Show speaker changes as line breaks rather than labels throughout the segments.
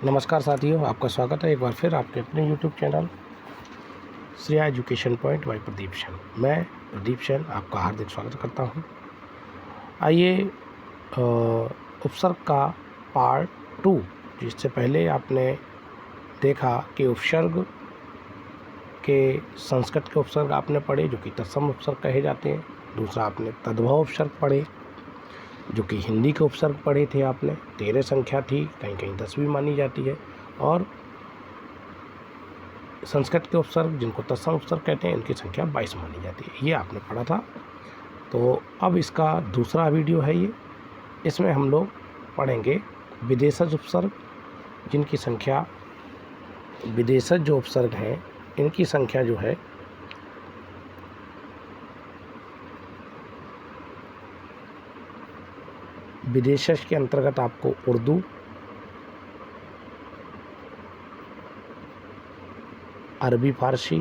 नमस्कार साथियों, आपका स्वागत है एक बार फिर आपके अपने YouTube channel Shreya education point by Pradeep Sen. मैं प्रदीप सेन आपका हार्दिक स्वागत करता हूं। आइए उपसर्ग का पार्ट 2, जिससे पहले आपने देखा कि उपसर्ग के संस्कृत के उपसर्ग आपने पढ़े जो कि तत्सम उपसर्ग कहे जाते हैं। दूसरा आपने तद्भव उपसर्ग पढ़े जो कि हिंदी के उपसर्ग पढ़े थे आपने। 13 संख्या थी, कहीं कहीं 10 भी मानी जाती है। और संस्कृत के उपसर्ग जिनको तत्सम उपसर्ग कहते हैं, इनकी संख्या 22 मानी जाती है। ये आपने पढ़ा था। तो अब इसका दूसरा वीडियो है ये। इसमें हम लोग पढ़ेंगे विदेशज उपसर्ग, जिनकी संख्या, विदेशज जो उपसर्ग हैं इनकी संख्या जो है विदेशज के अंतर्गत आपको उर्दू, अरबी फारसी,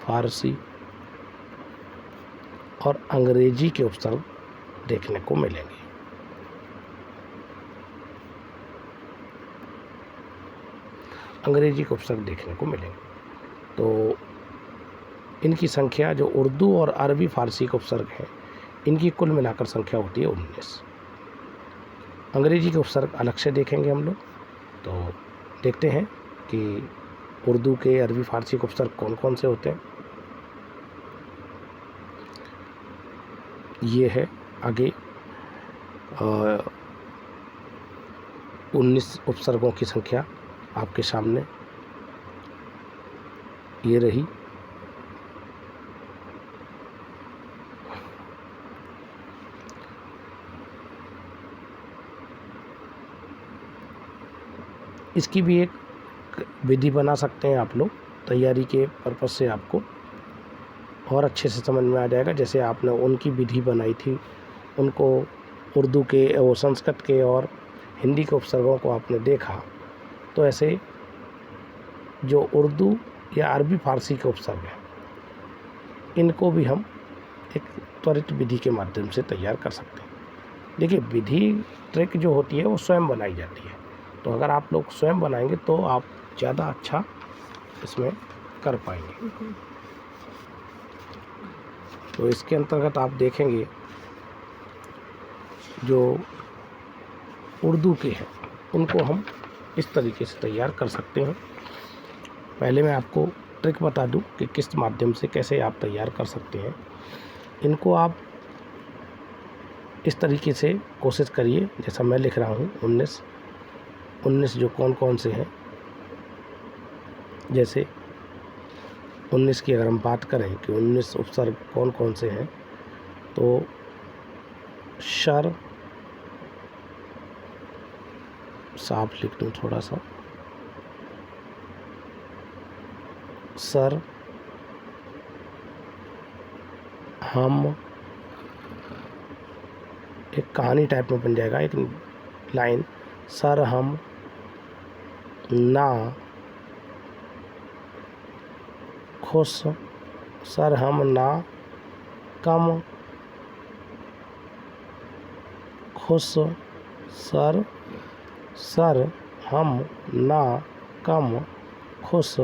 फारसी और अंग्रेजी के उपसर्ग देखने को मिलेंगे। अंग्रेजी के उपसर्ग देखने को मिलेंगे। तो इनकी संख्या जो उर्दू और अरबी फारसी के उपसर्ग हैं, इनकी कुल मिलाकर संख्या होती है 19। अंग्रेजी के उपसर्ग अलग से देखेंगे हम लोग। तो देखते हैं कि उर्दू के, अरबी फारसी के उपसर्ग कौन कौन से होते हैं। ये है आगे 19 उपसर्गों की संख्या आपके सामने ये रही। इसकी भी एक विधि बना सकते हैं आप लोग, तैयारी के पर्पज़ से आपको और अच्छे से समझ में आ जाएगा। जैसे आपने उनकी विधि बनाई थी, उनको उर्दू के और संस्कृत के और हिंदी के उपसर्गों को आपने देखा, तो ऐसे जो उर्दू या अरबी फारसी के उपसर्ग हैं, इनको भी हम एक त्वरित विधि के माध्यम से तैयार कर सकते हैं। देखिए, विधि ट्रिक जो होती है वो स्वयं बनाई जाती है। तो अगर आप लोग स्वयं बनाएंगे तो आप ज़्यादा अच्छा इसमें कर पाएंगे। तो इसके अंतर्गत आप देखेंगे जो उर्दू के हैं उनको हम इस तरीके से तैयार कर सकते हैं। पहले मैं आपको ट्रिक बता दूं कि किस माध्यम से कैसे आप तैयार कर सकते हैं। इनको आप इस तरीके से कोशिश करिए, जैसा मैं लिख रहा हूँ 19 जो कौन कौन से हैं। जैसे 19 की अगर हम बात करें कि 19 उपसर्ग कौन कौन से हैं, तो शर, साफ लिख दूँ थोड़ा सा, सर, हम, एक कहानी टाइप में बन जाएगा, एक लाइन, सर हम, ना, खुश, सर हम ना, कम, खुश, सर हम ना, कम, खुश,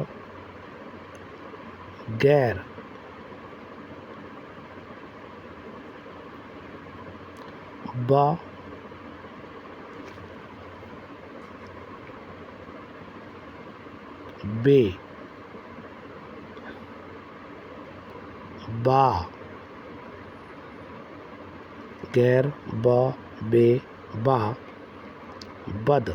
गैर, बा, बे, बा, गैर, ब, बे, बा, बद,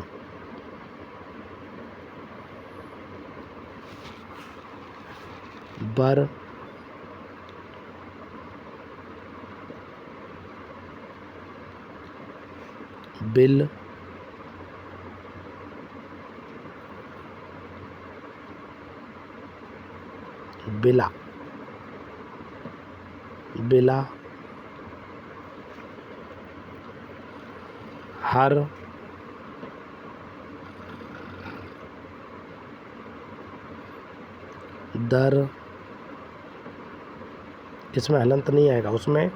बर, बिल, बिला, बिला, हर, दर, इसमें हलंत नहीं आएगा, उसमें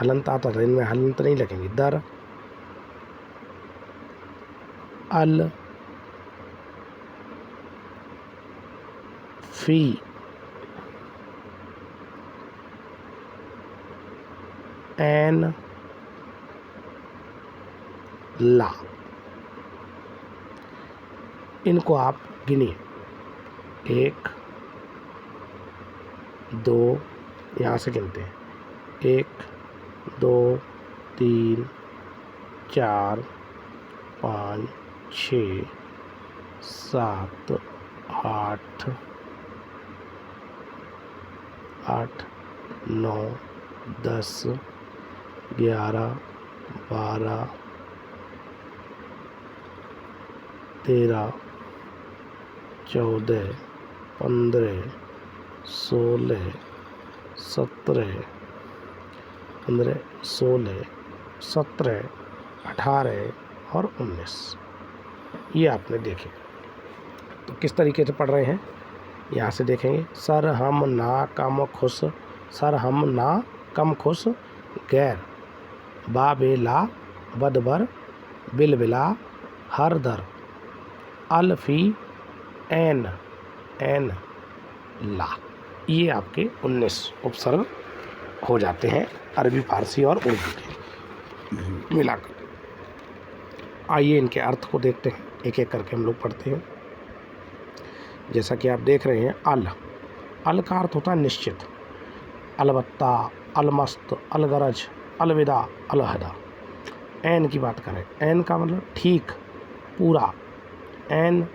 हलंत आता था, इनमें हलंत नहीं लगेंगे। दर, अल, फी, एन, ला। इनको आप गिनिए, 1 2, यहाँ से गिनते हैं, 1 2 3 4 5 6 7 8 9 10 11 12 13 14 15 16 17 15 16 17 18 और 19। ये आपने देखे। तो किस तरीके से पढ़ रहे हैं, यहाँ से देखेंगे। सर हम ना कम खुश, सर हम ना कम खुश गैर, बा बेला बदबर बिल बिला हर दर, अल्फी एन एन ला। ये आपके 19 उपसर्ग हो जाते हैं अरबी, फारसी और उर्दू के मिलाकर। आइए इनके अर्थ को देखते हैं, एक एक करके हम लोग पढ़ते हैं। जैसा कि आप देख रहे हैं, अल का अर्थ होता है निश्चित, अलबत्ता, अलमस्त, अलगरज, अलविदा, अलहदा। एन की बात करें, एन का मतलब ठीक, पूरा, एन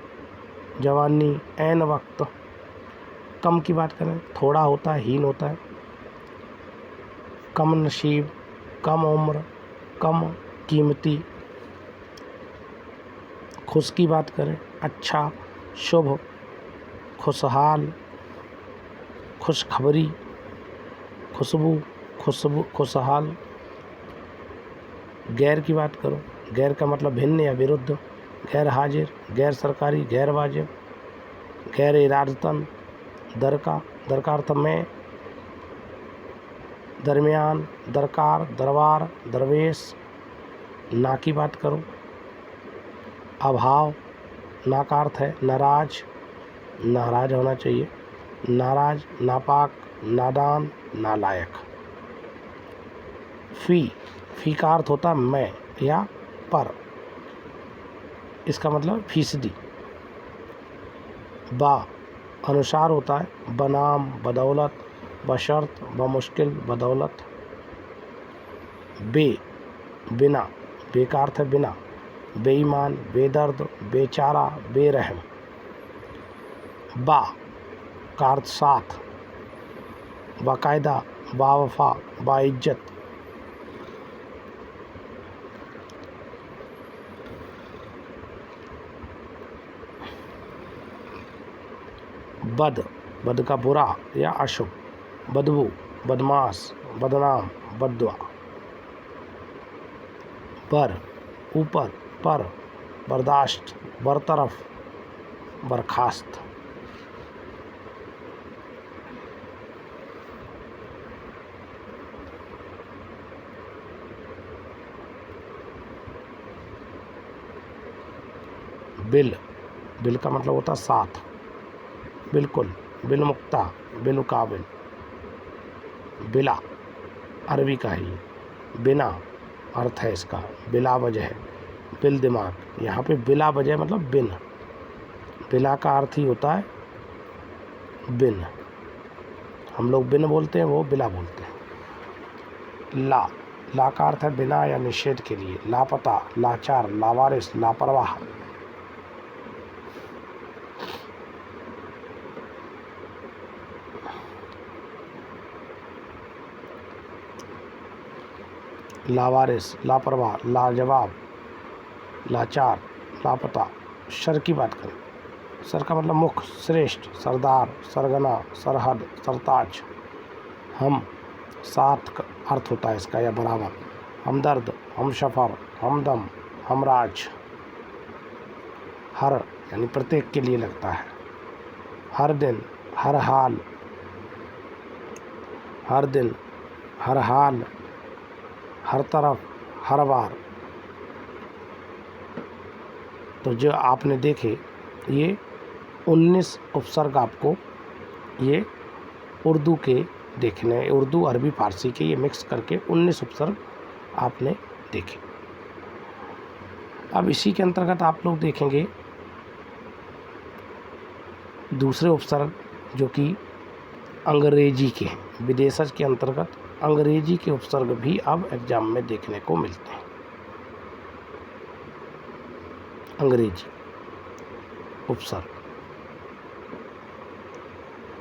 जवानी, एन वक्त। कम की बात करें, थोड़ा होता है, हीन होता है। कम नसीब, कम उम्र, कम कीमती। खुश की बात करें, अच्छा, शुभ, खुशहाल, खुशखबरी, खुशबू, खुशहाल। गैर की बात करो, गैर का मतलब भिन्न या विरुद्ध, गैर हाजिर, गैर सरकारी, गैर वाजिब, गैर इरादतन। दर का अर्थ में, दरमियान, दरकार, दरबार, दरवेश। ना की बात करो, अभाव, ना का अर्थ है नाराज, नाराज होना चाहिए, नाराज, नापाक, नादान, नालायक। फी का अर्थ होता है मैं या पर, इसका मतलब फीसदी। बा अनुसार होता है, बनाम, बदौलत, बशर्त, बमुश्किल, बदौलत। बिना, बे का अर्थ है बिना, बेईमान, बेदर्द, बेचारा, बेरहम। बा का अर्थ साथ, बाकायदा, बावफा, बाइज्जत। बद का बुरा या अशुभ, बदबू, बदमाश, बदनाम, बद्दुआ। बर ऊपर, पर, बर्दाश्त, बरतरफ, बर्खास्त। बिल का मतलब होता है साथ, बिल्कुल, बिलमुक्ता, बिलमुकाबिल। बिला अरबी का ही, बिना अर्थ है इसका, बिला वजह, बिल दिमाग। यहाँ पे बिला वजह मतलब बिन, बिला का अर्थ ही होता है बिन। हम लोग बिन बोलते हैं, वो बिला बोलते हैं। ला का अर्थ है बिना या निषेध के लिए, लापता, लाचार, लावारिस, लापरवाह। लावारिस, लापरवाह, लाजवाब, लाचार, लापता। सर की बात करें, सर का मतलब मुख, श्रेष्ठ, सरदार, सरगना, सरहद, सरताज। हम साथ का अर्थ होता है इसका या बराबर, हमदर्द, हमशफर, हमदम, हमराज। हर यानी प्रत्येक के लिए लगता है, हर दिन, हर हाल, हर दिन, हर हाल, हर तरफ, हर बार। तो जो आपने देखे ये 19 उपसर्ग आपको ये उर्दू के देखने, उर्दू अरबी फारसी के ये मिक्स करके 19 उपसर्ग आपने देखे। अब इसी के अंतर्गत आप लोग देखेंगे दूसरे उपसर्ग जो कि अंग्रेजी के हैं। विदेशज के अंतर्गत अंग्रेजी के उपसर्ग भी अब एग्जाम में देखने को मिलते हैं। अंग्रेजी उपसर्ग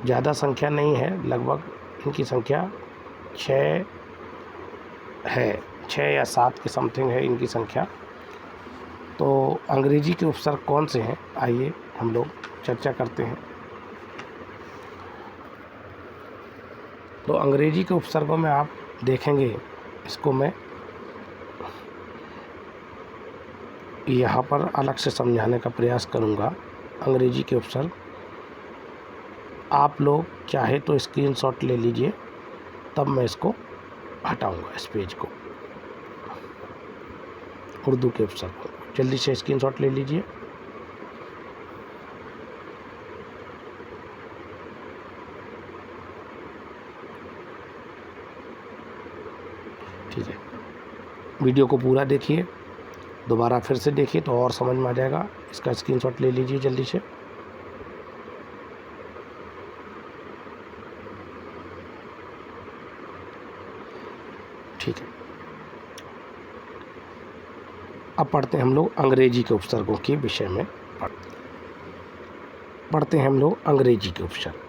ज़्यादा संख्या नहीं है, लगभग इनकी संख्या 6 है, 6 या 7 के समथिंग है इनकी संख्या। तो अंग्रेजी के उपसर्ग कौन से हैं, आइए हम लोग चर्चा करते हैं। तो अंग्रेजी के उपसर्गों में आप देखेंगे, इसको मैं यहाँ पर अलग से समझाने का प्रयास करूँगा। अंग्रेजी के उपसर्ग आप लोग चाहे तो स्क्रीनशॉट ले लीजिए, तब मैं इसको हटाऊँगा इस पेज को। उर्दू के उपसर्ग जल्दी से स्क्रीनशॉट ले लीजिए। ठीक है, वीडियो को पूरा देखिए, दोबारा फिर से देखिए तो और समझ में आ जाएगा। इसका स्क्रीनशॉट ले लीजिए जल्दी से। ठीक है, अब पढ़ते हैं हम लोग अंग्रेजी के उपसर्गों के विषय में। पढ़ते हैं हम लोग अंग्रेजी के उपसर्ग।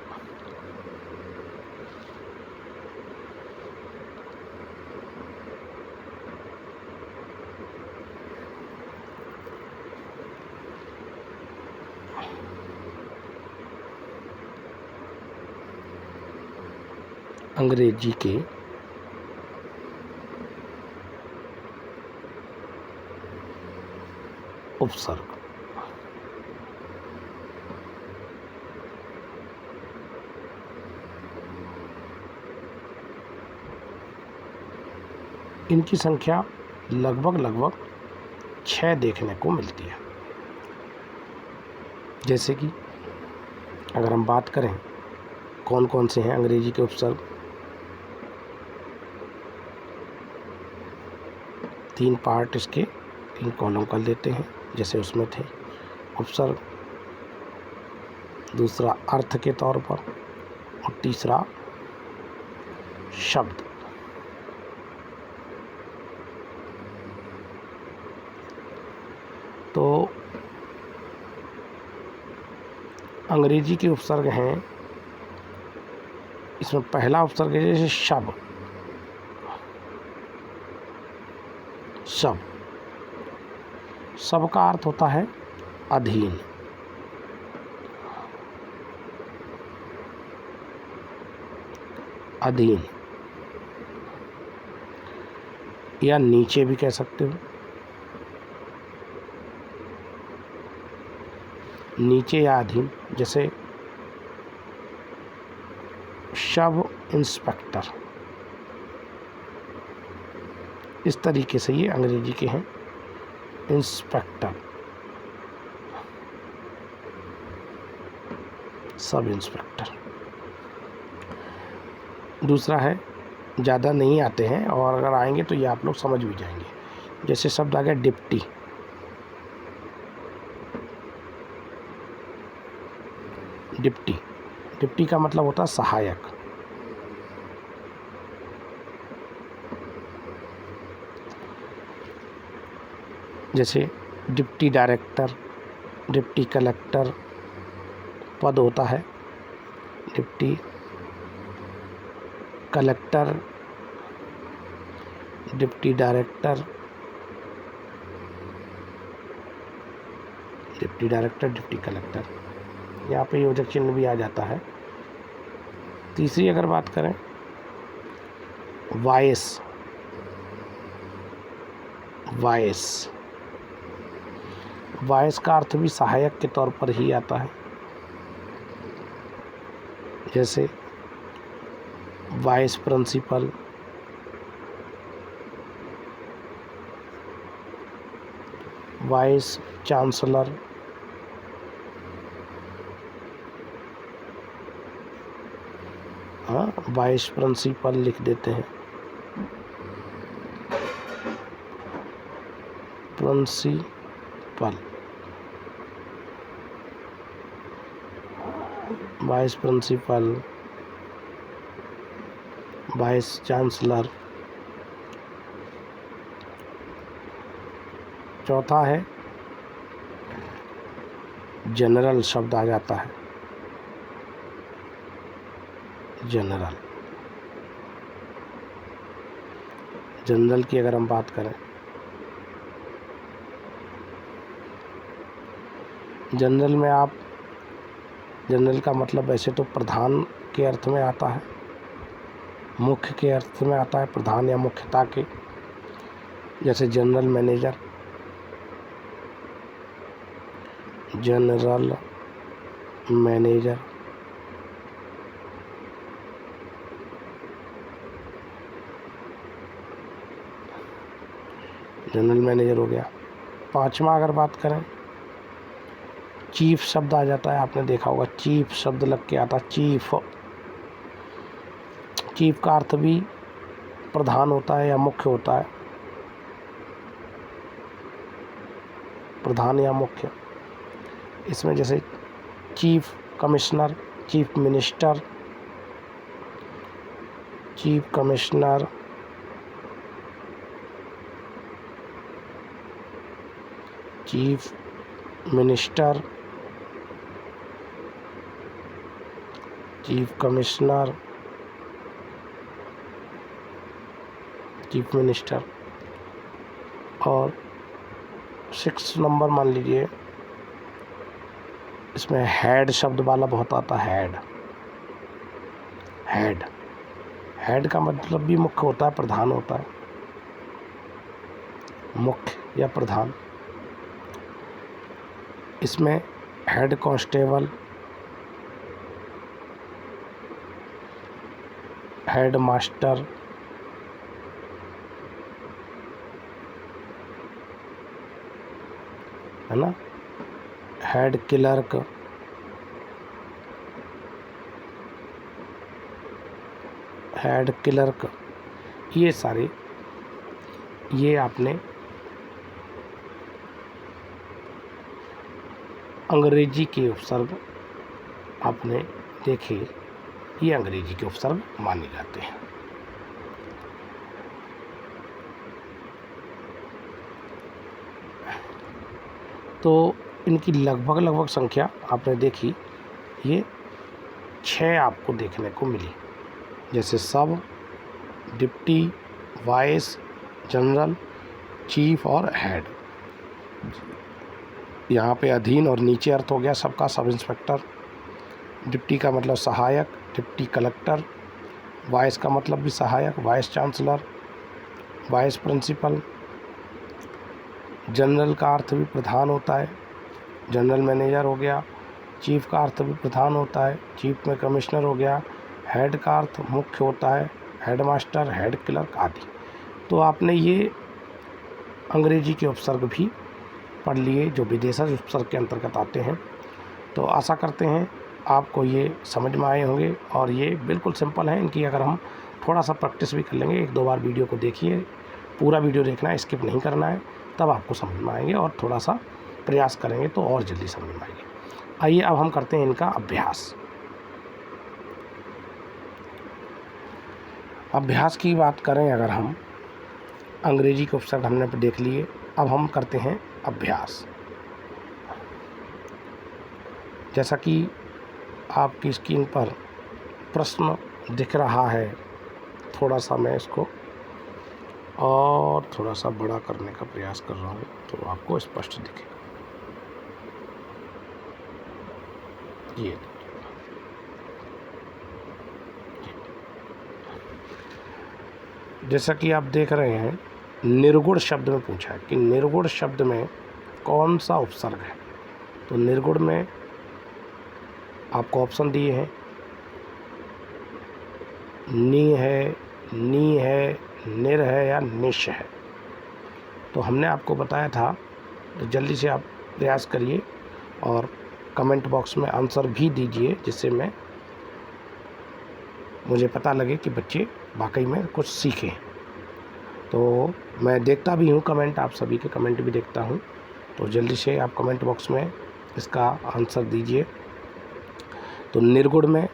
अंग्रेजी के उपसर्ग इनकी संख्या लगभग 6 देखने को मिलती है। जैसे कि अगर हम बात करें कौन कौन से हैं अंग्रेजी के उपसर्ग, 3 पार्ट इसके, 3 कॉलम कर लेते हैं जैसे उसमें थे। उपसर्ग, दूसरा अर्थ के तौर पर, और तीसरा शब्द। तो अंग्रेजी के उपसर्ग हैं, इसमें पहला उपसर्ग है जैसे शब। शब, शब का अर्थ होता है अधीन। अधीन या नीचे भी कह सकते हो। नीचे या अधीन, जैसे शब इंस्पेक्टर, इस तरीके से ये अंग्रेजी के हैं। Inspector, sub inspector. दूसरा है, ज़्यादा नहीं आते हैं और अगर आएंगे तो ये आप लोग समझ भी जाएंगे। जैसे शब्द आ गया डिप्टी। डिप्टी, डिप्टी का मतलब होता है सहायक। जैसे डिप्टी डायरेक्टर, डिप्टी कलेक्टर पद होता है। Deputy collector, deputy director, deputy director, deputy collector, यहाँ पे योजक चिन्ह भी आ जाता है। तीसरी अगर बात करें, वाइस। वाइस, वाइस का अर्थ भी सहायक के तौर पर ही आता है। जैसे वाइस प्रिंसिपल, वाइस चांसलर, हाँ वाइस प्रिंसिपल लिख देते हैं, principal, vice principal, vice chancellor. चौथा है जनरल शब्द आ जाता है, जनरल। जनरल की अगर हम बात करें, जनरल में आप, जनरल का मतलब वैसे तो प्रधान के अर्थ में आता है, मुख्य के अर्थ में आता है, प्रधान या मुख्यता के, जैसे general manager, general manager, general manager हो गया। पांचवा अगर बात करें, चीफ शब्द आ जाता है, आपने देखा होगा चीफ शब्द लग के आता है, चीफ। चीफ का अर्थ भी प्रधान होता है या मुख्य होता है, प्रधान या मुख्य। इसमें जैसे chief commissioner, chief minister, chief commissioner, chief minister, chief commissioner, chief minister. और 6 नंबर मान लीजिए, इसमें हेड शब्द वाला बहुत आता है, हेड। हेड, हेड का मतलब भी मुख्य होता है, प्रधान होता है, मुख्य या प्रधान। इसमें हेड कांस्टेबल, हेड मास्टर, है ना, हेड क्लर्क, हेड क्लर्क, ये सारे, ये आपने अंग्रेजी के उपसर्ग आपने देखे, ये अंग्रेजी के उपसर्ग माने जाते हैं। तो इनकी लगभग संख्या आपने देखी, ये 6 आपको देखने को मिली, जैसे सब, डिप्टी, वाइस, जनरल, चीफ और हेड। यहाँ पे अधीन और नीचे अर्थ हो गया सबका, सब इंस्पेक्टर। डिप्टी का मतलब सहायक, डिप्टी कलेक्टर। वाइस का मतलब भी सहायक, vice chancellor, vice principal. General का अर्थ भी प्रधान होता है, जनरल मैनेजर हो गया। चीफ का अर्थ भी प्रधान होता है, चीफ में कमिश्नर हो गया। हेड का अर्थ मुख्य होता है, हेड मास्टर, हेड क्लर्क आदि। तो आपने ये अंग्रेजी के उपसर्ग भी पढ़ लिए जो विदेशज उपसर्ग के अंतर्गत आते हैं। तो आशा करते हैं आपको ये समझ में आए होंगे, और ये बिल्कुल सिंपल है। इनकी अगर हम थोड़ा सा प्रैक्टिस भी कर लेंगे, 1-2 बार वीडियो को देखिए, पूरा वीडियो देखना है, स्किप नहीं करना है, तब आपको समझ में आएंगे, और थोड़ा सा प्रयास करेंगे तो और जल्दी समझ में आएंगे। आइए अब हम करते हैं इनका अभ्यास। अभ्यास की बात करें अगर हम, अंग्रेजी के उपसर्ग हमने देख लिए, अब हम करते हैं अभ्यास। जैसा कि आपकी स्क्रीन पर प्रश्न दिख रहा है, थोड़ा सा मैं इसको और थोड़ा सा बड़ा करने का प्रयास कर रहा हूँ तो आपको स्पष्ट दिखेगा। ये जैसा कि आप देख रहे हैं, निर्गुण शब्द में पूछा है कि निर्गुण शब्द में कौन सा उपसर्ग है। तो निर्गुण में आपको ऑप्शन दिए हैं, नी है, नी है, निर है या निश है। तो हमने आपको बताया था, तो जल्दी से आप प्रयास करिए और कमेंट बॉक्स में आंसर भी दीजिए, जिससे मुझे पता लगे कि बच्चे वाकई में कुछ सीखें। तो मैं देखता भी हूँ कमेंट, आप सभी के कमेंट भी देखता हूँ, तो जल्दी से आप कमेंट बॉक्स में इसका आंसर दीजिए। तो निर्गुण में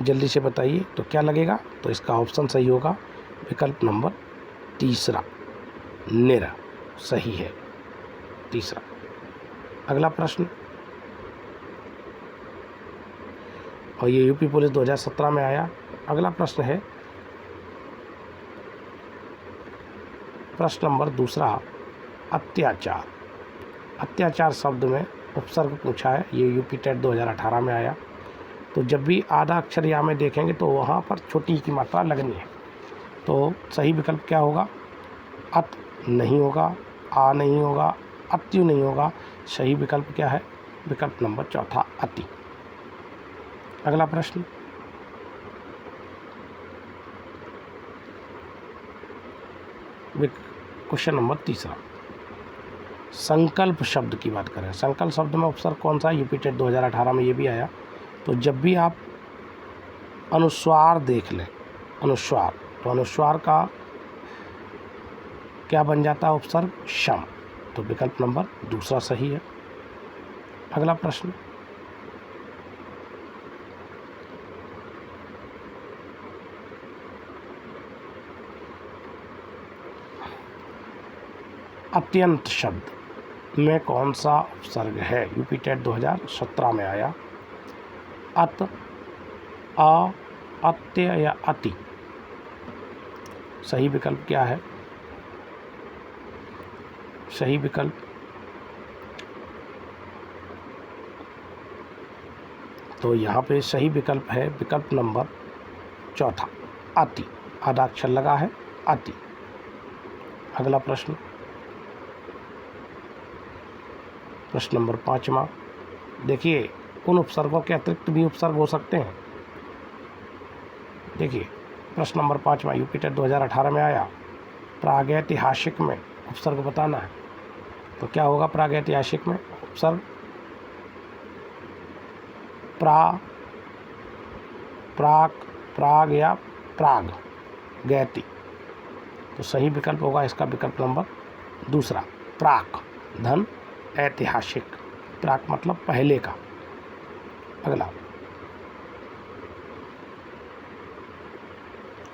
जल्दी से बताइए तो क्या लगेगा। तो इसका ऑप्शन सही होगा विकल्प नंबर तीसरा, निर सही है तीसरा। अगला प्रश्न, और ये यूपी पुलिस 2017 में आया। अगला प्रश्न है प्रश्न नंबर दूसरा, अत्याचार। अत्याचार शब्द में उपसर्ग पूछा है, ये यूपी टेट 2018 में आया। तो जब भी आधा अक्षर या में देखेंगे तो वहाँ पर छोटी की मात्रा लगनी है। तो सही विकल्प क्या होगा, अत नहीं होगा, आ नहीं होगा, अत्यु नहीं होगा। सही विकल्प क्या है, विकल्प नंबर चौथा अति। अगला प्रश्न, क्वेश्चन नंबर तीसरा, संकल्प शब्द की बात करें। संकल्प शब्द में उपसर्ग कौन सा, यूपी टेट 2018 में ये भी आया। तो जब भी आप अनुस्वार देख लें, अनुस्वार, तो अनुस्वार का क्या बन जाता है उपसर्ग, शम। तो विकल्प नंबर दूसरा सही है। अगला प्रश्न, अत्यंत शब्द में कौन सा उपसर्ग है, यूपी टेट 2017 में आया। अत, अ, अत्य या अति। सही विकल्प क्या है, सही विकल्प तो यहाँ पे सही विकल्प है विकल्प नंबर चौथा अति, आधा अक्षर लगा है अति। अगला प्रश्न, प्रश्न नंबर 5वां, देखिए उन उपसर्गों के अतिरिक्त भी उपसर्ग हो सकते हैं। देखिए प्रश्न नंबर 5वां यूपी टेट 2018 में आया, प्रागैतिहासिक में उपसर्ग बताना है। तो क्या होगा प्रागैतिहासिक में उपसर्ग, प्रा, प्राक, प्राग या प्राग गैति। तो सही विकल्प होगा इसका विकल्प नंबर दूसरा, प्राक धन ऐतिहासिक। प्राक मतलब पहले का।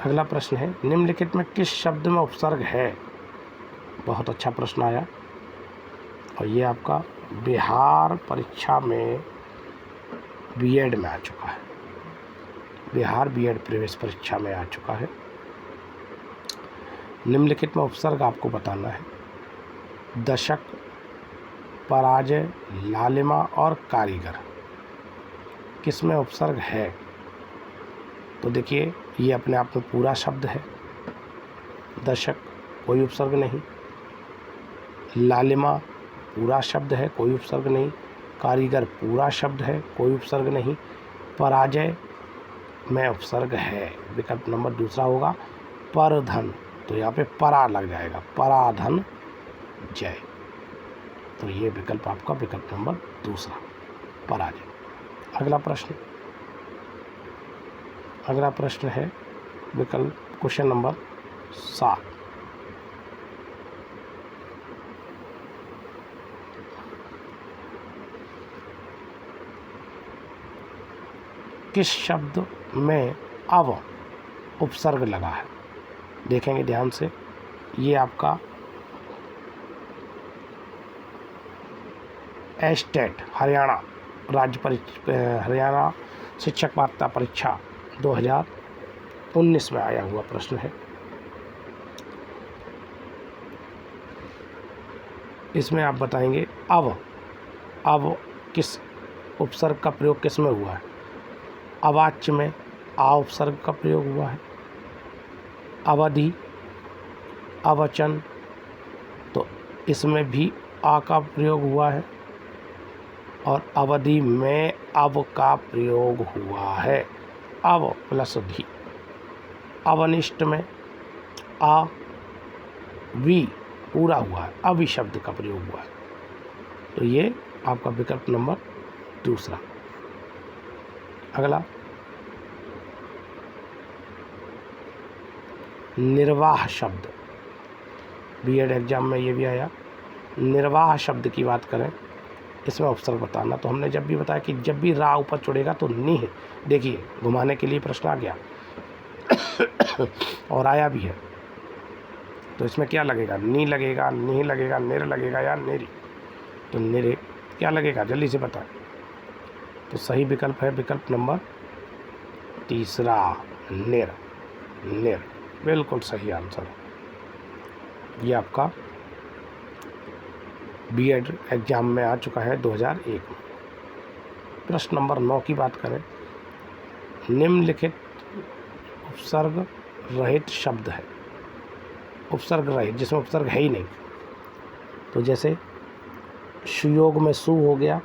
अगला प्रश्न है, निम्नलिखित में किस शब्द में उपसर्ग है। बहुत अच्छा प्रश्न आया, और ये आपका बिहार परीक्षा में बीएड में आ चुका है, बिहार बीएड प्रवेश परीक्षा में आ चुका है। निम्नलिखित में उपसर्ग आपको बताना है, दशक, पराजय, लालिमा और कारीगर, किस में उपसर्ग है। तो देखिए ये अपने आप में पूरा शब्द है। दशक कोई उपसर्ग नहीं, लालिमा पूरा शब्द है, कोई उपसर्ग नहीं, कारीगर पूरा शब्द है, कोई उपसर्ग नहीं, पराजय में उपसर्ग है। विकल्प नंबर दूसरा होगा परधन। तो यहाँ पे परा लग जाएगा, पराधन जय। तो ये विकल्प आपका विकल्प नंबर दूसरा पराजय। अगला प्रश्न है विकल्प क्वेश्चन नंबर 7, किस शब्द में अव उपसर्ग लगा है। देखेंगे ध्यान से, ये आपका एस्टेट हरियाणा हरियाणा शिक्षक पात्रता परीक्षा 2019 में आया हुआ प्रश्न है। इसमें आप बताएंगे अब किस उपसर्ग का प्रयोग किस में हुआ है। अवाच्य में आ उपसर्ग का प्रयोग हुआ है, अवधि, अवचन, तो इसमें भी आ का प्रयोग हुआ है, और अवधि में अब का प्रयोग हुआ है, अव प्लस धी। अवनिष्ठ में आ वी पूरा हुआ है, अवि शब्द का प्रयोग हुआ है। तो ये आपका विकल्प नंबर दूसरा। अगला निर्वाह शब्द, बीएड एग्जाम में ये भी आया। निर्वाह शब्द की बात करें, इसमें उपसर्ग बताना। तो हमने जब भी बताया कि जब भी रा ऊपर चढ़ेगा तो निह, देखिए घुमाने के लिए प्रश्न आ गया और आया भी है। तो इसमें क्या लगेगा, नी लगेगा, निह लगेगा, निर लगेगा या नेरी? तो निरे क्या लगेगा, जल्दी से बताएं। तो सही विकल्प है विकल्प नंबर तीसरा, निर। निर बिल्कुल सही आंसर। ये आपका बीएड एग्जाम में आ चुका है 2001 में। प्रश्न नंबर 9 की बात करें, निम्नलिखित उपसर्ग रहित शब्द है। उपसर्ग रहित, जिसमें उपसर्ग है ही नहीं। तो जैसे सुयोग में सु हो गया,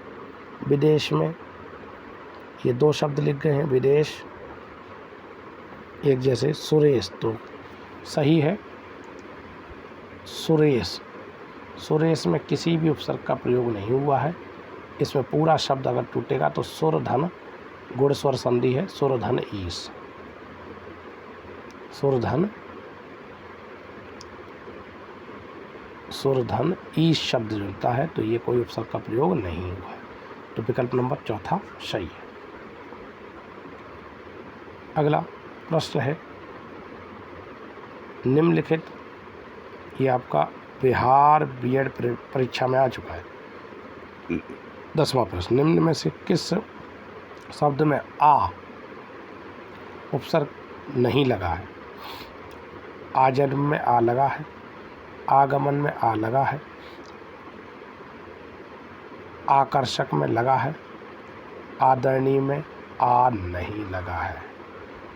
विदेश में ये दो शब्द लिख गए हैं, विदेश। एक जैसे सुरेश, तो सही है सुरेश। सुरेश में किसी भी उपसर्ग का प्रयोग नहीं हुआ है। इसमें पूरा शब्द अगर टूटेगा तो सुर धन, गुण स्वर संधि है, सुर धन ईश। सुर धन ईश शब्द जुड़ता है, तो ये कोई उपसर्ग का प्रयोग नहीं हुआ है। तो विकल्प नंबर चौथा सही है। अगला प्रश्न है, निम्नलिखित, ये आपका बिहार बीएड परीक्षा में आ चुका है। 10वां प्रश्न, निम्न में से किस शब्द में आ उपसर्ग नहीं लगा है? आजन्म में आ लगा है, आगमन में आ लगा है, आकर्षक में लगा है, आदरणीय में आ नहीं लगा है।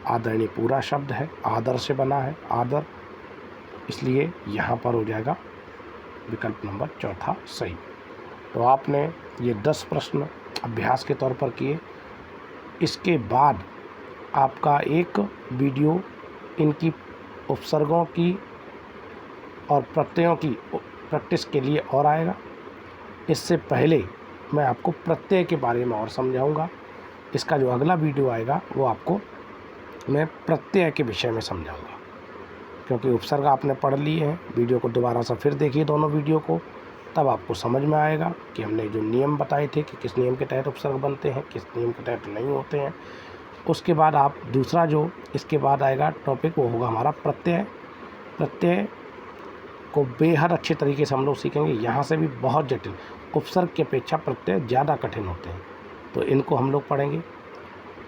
आदरणीय पूरा शब्द है, आदर से बना है, आदर, इसलिए यहाँ पर हो जाएगा विकल्प नंबर चौथा सही। तो आपने ये 10 प्रश्न अभ्यास के तौर पर किए। इसके बाद आपका एक वीडियो इनकी उपसर्गों की और प्रत्ययों की प्रैक्टिस के लिए और आएगा। इससे पहले मैं आपको प्रत्यय के बारे में और समझाऊंगा। इसका जो अगला वीडियो आएगा वो आपको मैं प्रत्यय के विषय में समझाऊंगा, क्योंकि उपसर्ग आपने पढ़ लिए हैं। वीडियो को दोबारा से फिर देखिए दोनों वीडियो को, तब आपको समझ में आएगा कि हमने जो नियम बताए थे कि किस नियम के तहत उपसर्ग बनते हैं, किस नियम के तहत नहीं होते हैं। उसके बाद आप दूसरा जो इसके बाद आएगा टॉपिक, वो होगा हमारा प्रत्यय। प्रत्यय को बेहद अच्छे तरीके से हम लोग सीखेंगे। यहाँ से भी बहुत जटिल, उपसर्ग की अपेक्षा प्रत्यय ज़्यादा कठिन होते हैं, तो इनको हम लोग पढ़ेंगे।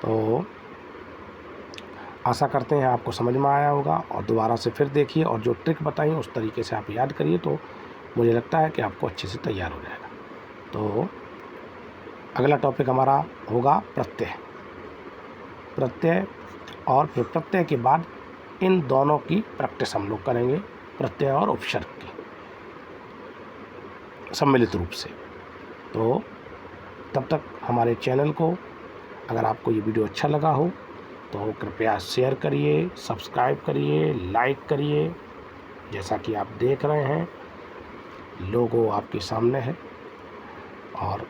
तो आशा करते हैं आपको समझ में आया होगा, और दोबारा से फिर देखिए और जो ट्रिक बताई उस तरीके से आप याद करिए, तो मुझे लगता है कि आपको अच्छे से तैयार हो जाएगा। तो अगला टॉपिक हमारा होगा प्रत्यय। प्रत्यय, और फिर प्रत्यय के बाद इन दोनों की प्रैक्टिस हम लोग करेंगे, प्रत्यय और उपसर्ग की सम्मिलित रूप से। तो तब तक हमारे चैनल को, अगर आपको ये वीडियो अच्छा लगा हो तो कृपया शेयर करिए, सब्सक्राइब करिए, लाइक करिए। जैसा कि आप देख रहे हैं लोगो आपके सामने है, और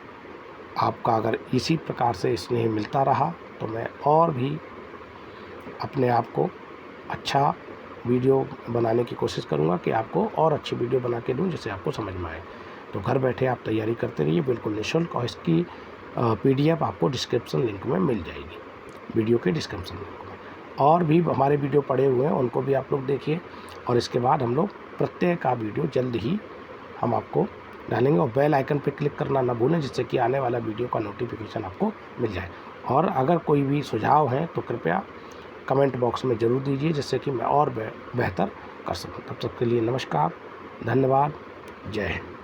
आपका अगर इसी प्रकार से स्नेह मिलता रहा तो मैं और भी अपने आप को अच्छा वीडियो बनाने की कोशिश करूंगा कि आपको और अच्छी वीडियो बना के दूं जिससे आपको समझ में आए। तो घर बैठे आप तैयारी करते रहिए बिल्कुल निःशुल्क, और इसकी PDF आपको डिस्क्रिप्शन लिंक में मिल जाएगी, वीडियो के डिस्क्रिप्शन लिंक में। और भी हमारे वीडियो पड़े हुए हैं, उनको भी आप लोग देखिए। और इसके बाद हम लोग प्रत्यय का वीडियो जल्द ही हम आपको डालेंगे, और बेल आइकन पर क्लिक करना ना भूलें, जिससे कि आने वाला वीडियो का नोटिफिकेशन आपको मिल जाए। और अगर कोई भी सुझाव हैं तो कृपया कमेंट बॉक्स में ज़रूर दीजिए, जिससे कि मैं और बेहतर कर सकूं। तब तक के लिए नमस्कार, धन्यवाद, जय हिंद।